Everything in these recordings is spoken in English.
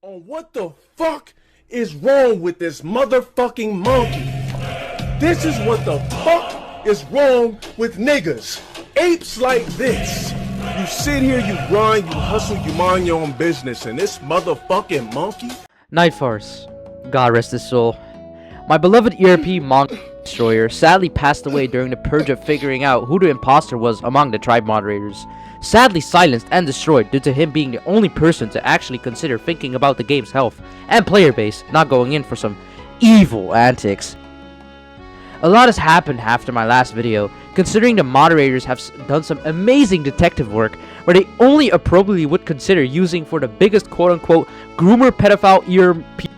on what the fuck is wrong with this motherfucking monkey. This is what the fuck is wrong with niggas. Apes like this. You sit here, you grind, you hustle, you mind your own business, and this motherfucking monkey. Night Farce, God rest his soul. My beloved ERP Monk Destroyer sadly passed away during the purge of figuring out who the imposter was among the tribe moderators. Sadly silenced and destroyed due to him being the only person to actually consider thinking about the game's health and player base, not going in for some evil antics. A lot has happened after my last video, considering the moderators have done some amazing detective work where they only appropriately would consider using for the biggest quote-unquote groomer pedophile ERP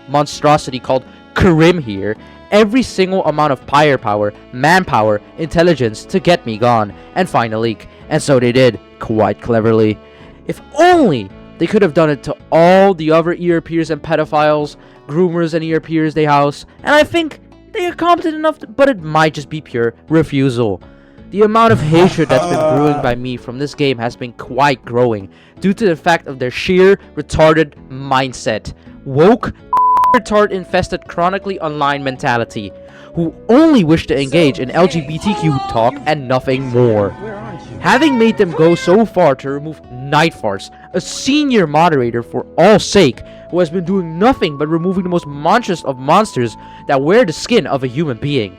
monstrosity called Karim here, every single amount of firepower, manpower, intelligence to get me gone and find a leak. And so they did, quite cleverly. If only they could have done it to all the other ERPers and pedophiles, groomers and ERPers they house, and I think they are competent enough but it might just be pure refusal. The amount of hatred that's been brewing by me from this game has been quite growing due to the fact of their sheer retarded mindset. Woke, retard infested chronically online mentality, who only wish to engage in LGBTQ talk and nothing more. Having made them go so far to remove Night Farce, a senior moderator for all sake, who has been doing nothing but removing the most monstrous of monsters that wear the skin of a human being.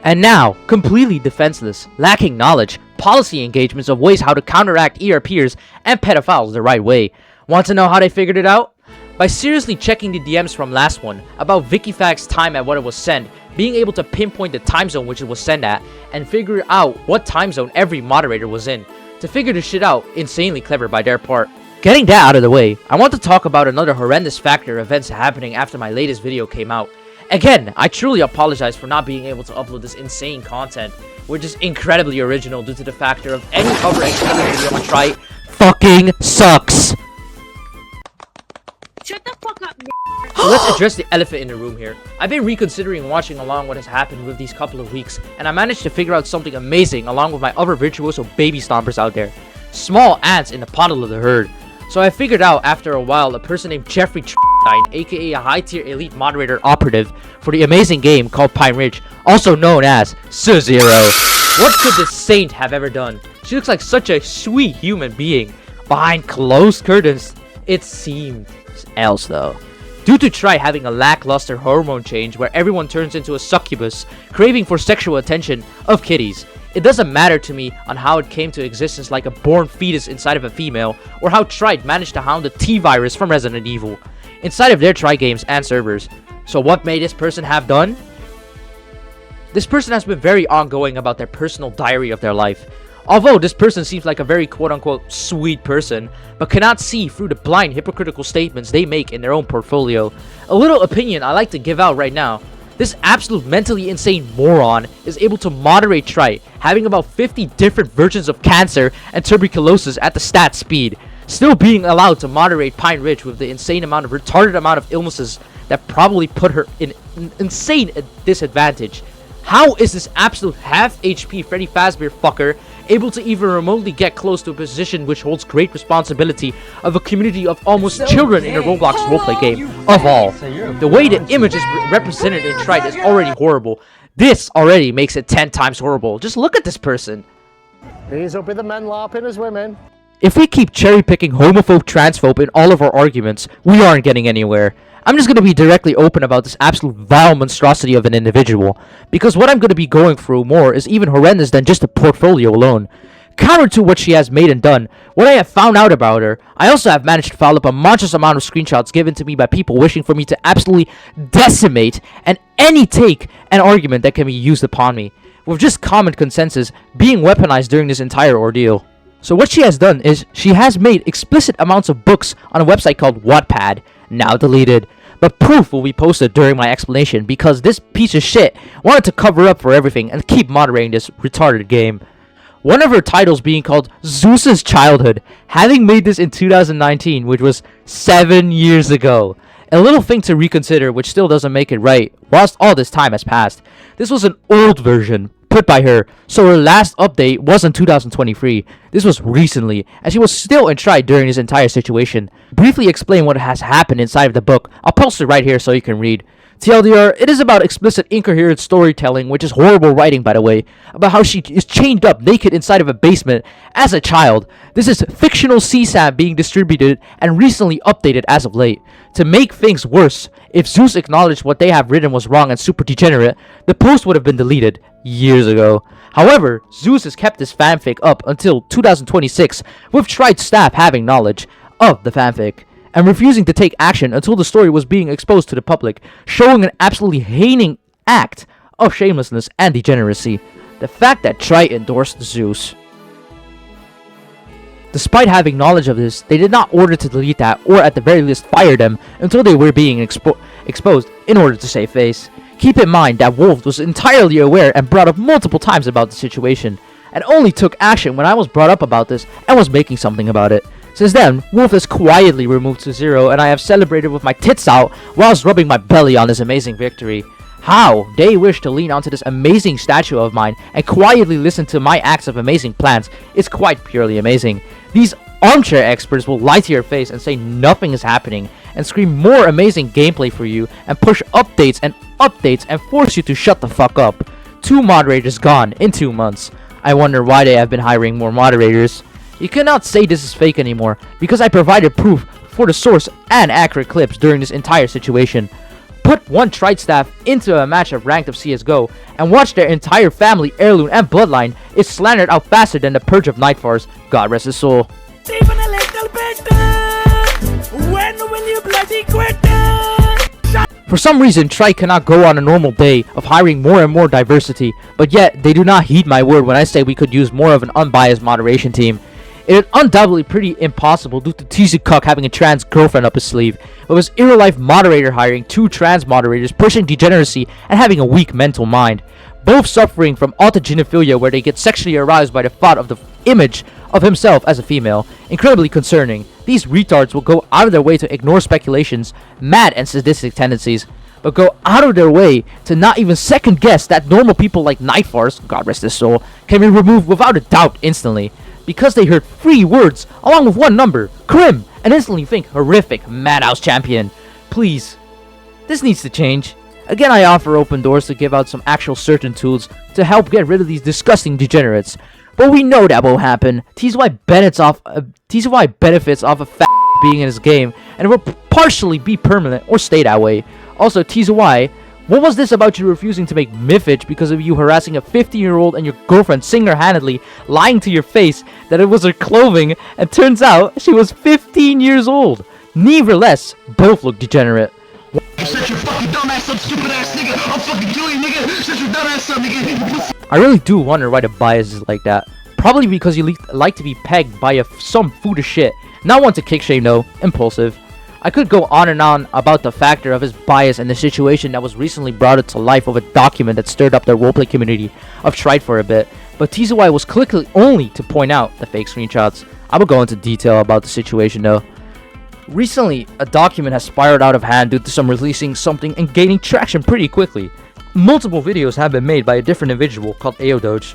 And now, completely defenseless, lacking knowledge, policy engagements of ways how to counteract ERPers and pedophiles the right way. Want to know how they figured it out? By seriously checking the DMs from last one about Wikifact's time at what it was sent, being able to pinpoint the time zone which it was sent at, and figure out what time zone every moderator was in. To figure this shit out, insanely clever by their part. Getting that out of the way, I want to talk about another horrendous factor of events happening after my latest video came out. Again, I truly apologize for not being able to upload this insane content, which is incredibly original due to the factor of any other extended video on TRITE fucking sucks. Shut the fuck up, So let's address the elephant in the room here. I've been reconsidering watching along what has happened with these couple of weeks, and I managed to figure out something amazing along with my other virtuoso baby stompers out there. Small ants in the puddle of the herd. So I figured out after a while a person named Jeffrey aka a high-tier elite moderator operative for the amazing game called Pine Ridge, also known as Sub-Zero. What could this saint have ever done? She looks like such a sweet human being. Behind closed curtains, it seemed else though. Due to TRITE having a lackluster hormone change where everyone turns into a succubus, craving for sexual attention of kitties, it doesn't matter to me on how it came to existence like a born fetus inside of a female, or how TRITE managed to hound the T-virus from Resident Evil inside of their TRITE games and servers. So what may this person have done? This person has been very ongoing about their personal diary of their life. Although this person seems like a very quote-unquote sweet person, but cannot see through the blind hypocritical statements they make in their own portfolio. A little opinion I like to give out right now. This absolute mentally insane moron is able to moderate TRITE, having about 50 different versions of cancer and tuberculosis at the stat speed, still being allowed to moderate Pine Ridge with the insane amount of retarded amount of illnesses that probably put her in an insane disadvantage. How is this absolute half HP Freddy Fazbear fucker able to even remotely get close to a position which holds great responsibility of a community of almost children in a Roblox roleplay game of all? The way the image is represented in TRITE is already horrible. This already makes it 10 times horrible. Just look at this person. These will be the men LARPing as women. If we keep cherry-picking homophobe, transphobe in all of our arguments, we aren't getting anywhere. I'm just going to be directly open about this absolute vile monstrosity of an individual, because what I'm going to be going through more is even horrendous than just a portfolio alone. Counter to what she has made and done, what I have found out about her, I also have managed to follow up a monstrous amount of screenshots given to me by people wishing for me to absolutely decimate and any take and argument that can be used upon me, with just common consensus being weaponized during this entire ordeal. So what she has done is she has made explicit amounts of books on a website called Wattpad, now deleted. But proof will be posted during my explanation because this piece of shit wanted to cover up for everything and keep moderating this retarded game. One of her titles being called Zeus's Childhood, having made this in 2019, which was 7 years ago. A little thing to reconsider which still doesn't make it right, whilst all this time has passed. This was an old version, put by her, so her last update wasn't 2023. This was recently, and she was still in TRITE during this entire situation. Briefly explain what has happened inside of the book. I'll post it right here so you can read. TLDR, it is about explicit incoherent storytelling, which is horrible writing by the way, about how she is chained up naked inside of a basement as a child. This is fictional CSAM being distributed and recently updated as of late. To make things worse, if Zeus acknowledged what they have written was wrong and super degenerate, the post would have been deleted years ago. However, Zeus has kept this fanfic up until 2026, with TRITE staff having knowledge of the fanfic and refusing to take action until the story was being exposed to the public, showing an absolutely heinous act of shamelessness and degeneracy. The fact that TRITE endorsed Zeus. Despite having knowledge of this, they did not order to delete that, or at the very least fire them until they were being exposed in order to save face. Keep in mind that Wolf was entirely aware and brought up multiple times about the situation, and only took action when I was brought up about this and was making something about it. Since then, Wolf has quietly removed to zero, and I have celebrated with my tits out whilst rubbing my belly on this amazing victory. How they wish to lean onto this amazing statue of mine and quietly listen to my acts of amazing plans is quite purely amazing. These armchair experts will lie to your face and say nothing is happening, and scream more amazing gameplay for you, and push updates and force you to shut the fuck up. 2 moderators gone in 2 months. I wonder why they have been hiring more moderators. You cannot say this is fake anymore, because I provided proof for the source and accurate clips during this entire situation. Put one TRITE staff into a match of ranked of CSGO, and watch their entire family, heirloom, and bloodline is slandered out faster than the purge of Nightfars. God rest his soul. Even a little bit. When will you bloody quit? For some reason, TRITE cannot go on a normal day of hiring more and more diversity, but yet they do not heed my word when I say we could use more of an unbiased moderation team. It is undoubtedly pretty impossible due to TZUI having a trans girlfriend up his sleeve, but was real life moderator hiring 2 trans moderators pushing degeneracy and having a weak mental mind, both suffering from autogenophilia where they get sexually aroused by the thought of the image of himself as a female. Incredibly concerning. These retards will go out of their way to ignore speculations, mad and sadistic tendencies, but go out of their way to not even second guess that normal people like Nightfars, God rest his soul, can be removed without a doubt instantly, because they heard 3 words along with 1 number, Crim, and instantly think horrific Madhouse champion. Please, this needs to change. Again, I offer open doors to give out some actual certain tools to help get rid of these disgusting degenerates. But we know that will happen. TZUI benefits off a fat being in his game, and it will partially be permanent or stay that way. Also, TZUI, what was this about you refusing to make Mythage because of you harassing a 15-year-old and your girlfriend single-handedly lying to your face that it was her clothing, and turns out she was 15 years old? Nevertheless, both look degenerate. Shut your fucking dumb ass up, stupid ass nigga. I'll fucking kill you, nigga. Shut your dumb ass up, nigga. I really do wonder why the bias is like that. Probably because you like to be pegged by some food of shit. Not one to kick shame though, impulsive. I could go on and on about the factor of his bias and the situation that was recently brought to life of a document that stirred up the roleplay community of TRITE for a bit, but TZUI was quickly only to point out the fake screenshots. I will go into detail about the situation though. Recently, a document has spiraled out of hand due to some releasing something and gaining traction pretty quickly. Multiple videos have been made by a different individual called AODoge,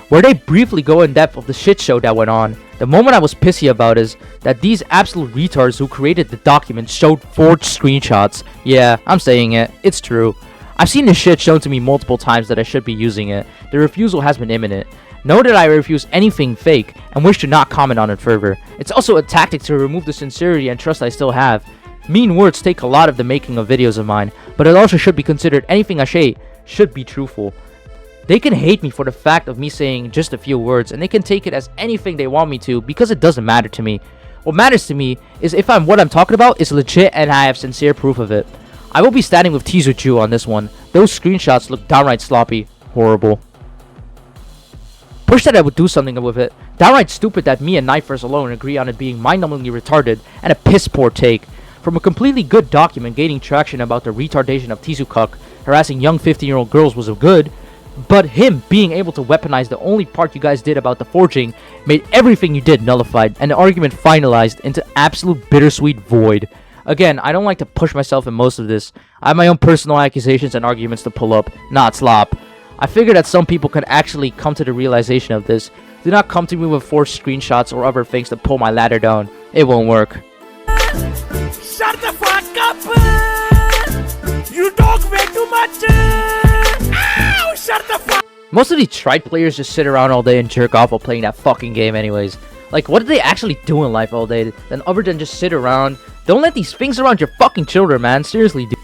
where they briefly go in depth of the shit show that went on. The moment I was pissy about is that these absolute retards who created the document showed forged screenshots. Yeah, I'm saying it. It's true. I've seen this shit shown to me multiple times that I should be using it. The refusal has been imminent. Know that I refuse anything fake and wish to not comment on it further. It's also a tactic to remove the sincerity and trust I still have. Mean words take a lot of the making of videos of mine, but it also should be considered anything I say should be truthful. They can hate me for the fact of me saying just a few words, and they can take it as anything they want me to because it doesn't matter to me. What matters to me is if what I'm talking about is legit and I have sincere proof of it. I will be standing with TZUI on this one. Those screenshots look downright sloppy. Horrible. Push that I would do something with it. Downright stupid that me and Nightfars alone agree on it being mind-numbingly retarded and a piss-poor take. From a completely good document gaining traction about the retardation of TZUI harassing young 15-year-old girls was good, but him being able to weaponize the only part you guys did about the forging made everything you did nullified, and the argument finalized into absolute bittersweet void. Again, I don't like to push myself in most of this. I have my own personal accusations and arguments to pull up, not slop. I figured that some people can actually come to the realization of this. Do not come to me with forced screenshots or other things to pull my ladder down. It won't work. Shut the fuck up! You talk way too much! Ow! Shut the fuck! Most of these TRITE players just sit around all day and jerk off while playing that fucking game anyways. Like, what do they actually do in life all day then other than just sit around? Don't let these things around your fucking children, man. Seriously, dude.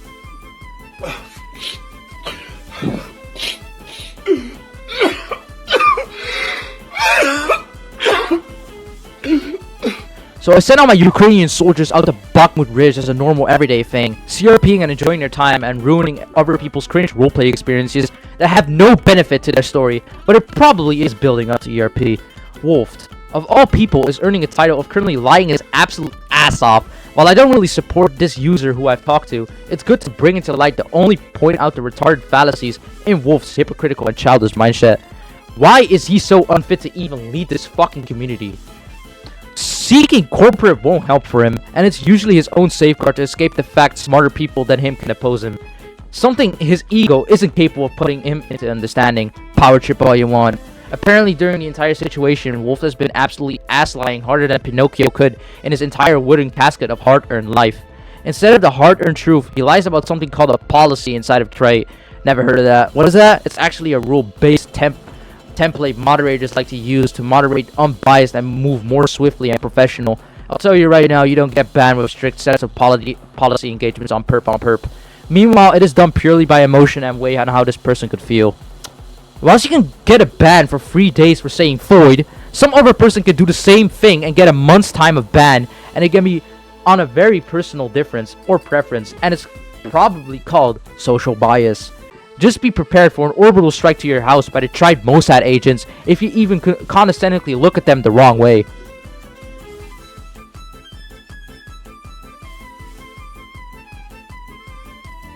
So I sent all my Ukrainian soldiers out to Bakhmut Ridge as a normal everyday thing, CRPing and enjoying their time and ruining other people's cringe roleplay experiences that have no benefit to their story, but it probably is building up to ERP. Wolfed, of all people, is earning a title of currently lying his absolute ass off. While I don't really support this user who I've talked to, it's good to bring into light to only point out the retarded fallacies in Wolf's hypocritical and childish mindset. Why is he so unfit to even lead this fucking community? Seeking corporate won't help for him, and it's usually his own safeguard to escape the fact smarter people than him can oppose him. Something his ego isn't capable of putting him into understanding. Power trip all you want. Apparently during the entire situation, Wolf has been absolutely ass-lying harder than Pinocchio could in his entire wooden casket of hard-earned life. Instead of the hard-earned truth, he lies about something called a policy inside of TRITE. Never heard of that. What is that? It's actually a rule-based template moderators like to use to moderate unbiased and move more swiftly and professional. I'll tell you right now, you don't get banned with strict sets of policy engagements on perp. Meanwhile, it is done purely by emotion and way on how this person could feel. Whilst you can get a ban for 3 days for saying Freud, some other person could do the same thing and get a month's time of ban, and it can be on a very personal difference or preference, and it's probably called social bias. Just be prepared for an orbital strike to your house by the TRITE Mossad agents if you even condescendingly look at them the wrong way.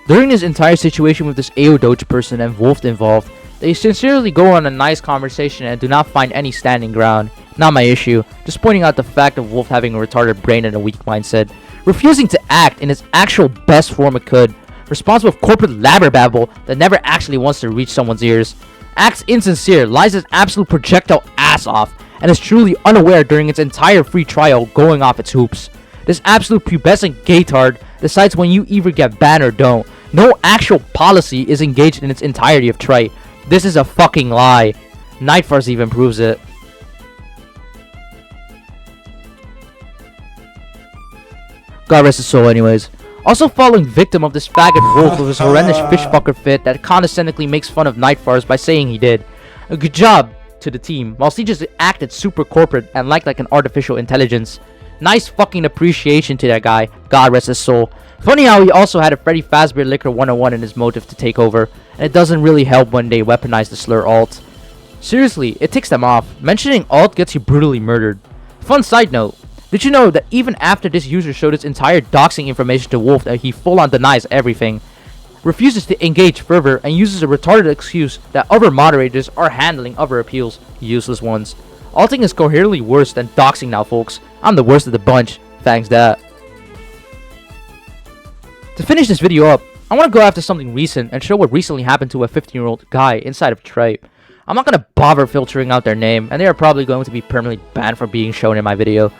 During this entire situation with this AODoge person and Wolf involved, they sincerely go on a nice conversation and do not find any standing ground. Not my issue, just pointing out the fact of Wolf having a retarded brain and a weak mindset, refusing to act in its actual best form it could, responsible for corporate labberbabble that never actually wants to reach someone's ears, acts insincere, lies his absolute projectile ass off, and is truly unaware during its entire free trial going off its hoops. This absolute pubescent gaytard decides when you either get banned or don't. No actual policy is engaged in its entirety of TRITE. This is a fucking lie. Nightfars even proves it. God rest his soul anyways. Also falling victim of this faggot Wolf with his horrendous fishfucker fit that condescendingly makes fun of Nightfars by saying he did. A good job to the team, whilst he just acted super corporate and like an artificial intelligence. Nice fucking appreciation to that guy. God rest his soul. Funny how he also had a Freddy Fazbear Liquor 101 in his motive to take over, and it doesn't really help when they weaponize the slur alt. Seriously, it ticks them off. Mentioning alt gets you brutally murdered. Fun side note. Did you know that even after this user showed his entire doxing information to Wolf that he full-on denies everything, refuses to engage further, and uses a retarded excuse that other moderators are handling other appeals, useless ones. Alting is coherently worse than doxing now, folks. I'm the worst of the bunch, thanks that. To finish this video up, I want to go after something recent and show what recently happened to a 15-year-old guy inside of TRITE. I'm not going to bother filtering out their name, and they are probably going to be permanently banned from being shown in my video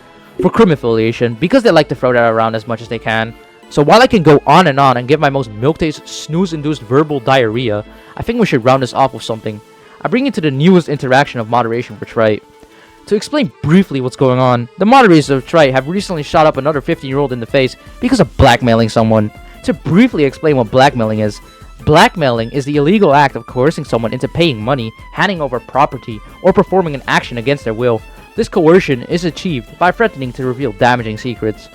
for crime affiliation, because they like to throw that around as much as they can. So while I can go on and give my most milk-taste, snooze-induced verbal diarrhea, I think we should round this off with something. I bring you to the newest interaction of moderation for TRITE. To explain briefly what's going on, the moderators of TRITE have recently shot up another 15-year-old in the face because of blackmailing someone. To briefly explain what blackmailing is the illegal act of coercing someone into paying money, handing over property, or performing an action against their will. This coercion is achieved by threatening to reveal damaging secrets,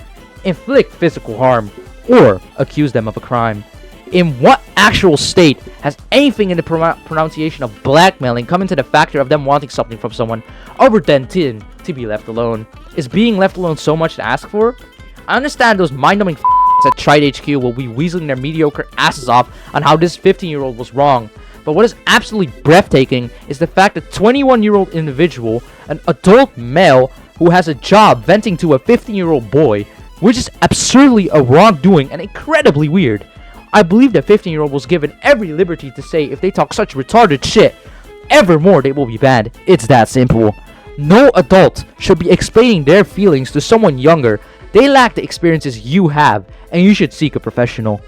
inflict physical harm, or accuse them of a crime. In what actual state has anything in the pronunciation of blackmailing come into the factor of them wanting something from someone other than to be left alone? Is being left alone so much to ask for? I understand those mind-numbing at TRITE HQ will be weaseling their mediocre asses off on how this 15-year-old was wrong. But what is absolutely breathtaking is the fact that 21-year-old individual, an adult male who has a job venting to a 15-year-old boy, which is absurdly a wrongdoing and incredibly weird. I believe that 15-year-old was given every liberty to say if they talk such retarded shit evermore, they will be banned. It's that simple. No adult should be explaining their feelings to someone younger. They lack the experiences you have, and you should seek a professional.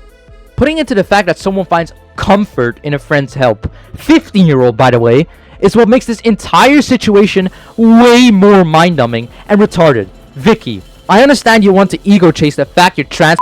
Putting into the fact that someone finds comfort in a friend's help, 15-year-old by the way, is what makes this entire situation way more mind-numbing and retarded. Vicky, I understand you want to ego chase the fact you're trans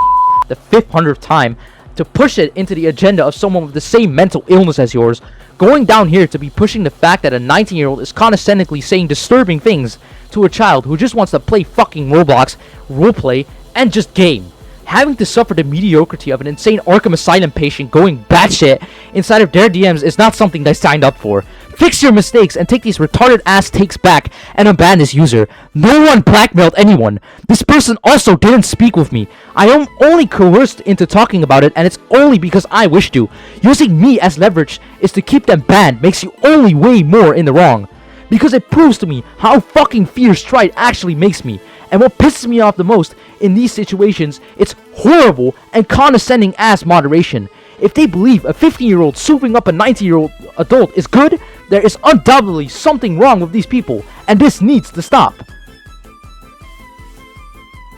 the 500th time to push it into the agenda of someone with the same mental illness as yours. Going down here to be pushing the fact that a 19-year-old is condescendingly saying disturbing things to a child who just wants to play fucking Roblox, roleplay, and just game. Having to suffer the mediocrity of an insane Arkham Asylum patient going batshit inside of their DMs is not something they signed up for. Fix your mistakes and take these retarded ass takes back and unban this user. No one blackmailed anyone. This person also didn't speak with me. I am only coerced into talking about it, and it's only because I wish to. Using me as leverage is to keep them banned makes you only way more in the wrong. Because it proves to me how fucking fierce TRITE actually makes me. And what pisses me off the most in these situations, it's horrible and condescending ass moderation. If they believe a 15-year-old swooping up a 19-year-old adult is good, there is undoubtedly something wrong with these people, and this needs to stop.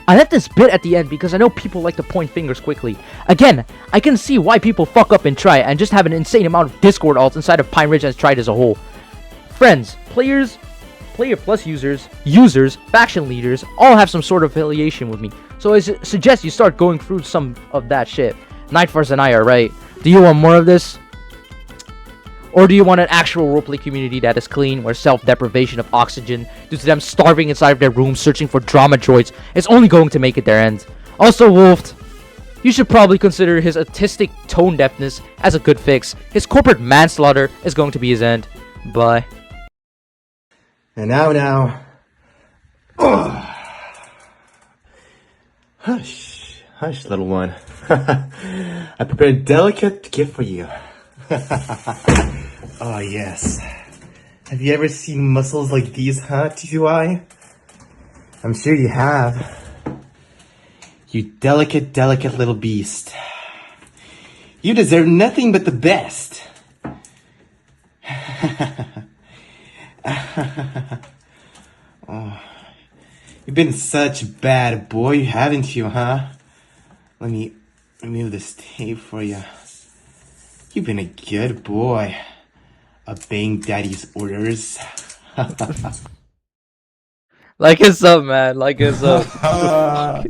I left this bit at the end because I know people like to point fingers quickly. Again, I can see why people fuck up in TRITE and just have an insane amount of Discord alts inside of Pine Ridge and TRITE as a whole. Friends, players, Player Plus users, faction leaders, all have some sort of affiliation with me. So I suggest you start going through some of that shit. Nightforce and I are right. Do you want more of this? Or do you want an actual roleplay community that is clean, where self-deprivation of oxygen due to them starving inside of their rooms searching for drama droids is only going to make it their end? Also, Wolf, you should probably consider his autistic tone deafness as a good fix. His corporate manslaughter is going to be his end. Bye. And now. Hush, hush, little one. I prepared a delicate gift for you. Oh, yes. Have you ever seen muscles like these, huh, TZUI? I'm sure you have. You delicate, delicate little beast. You deserve nothing but the best. Oh, you've been such a bad boy, haven't you, huh? Let me remove this tape for you. You've been a good boy, obeying daddy's orders. Like us up, man. Like us up.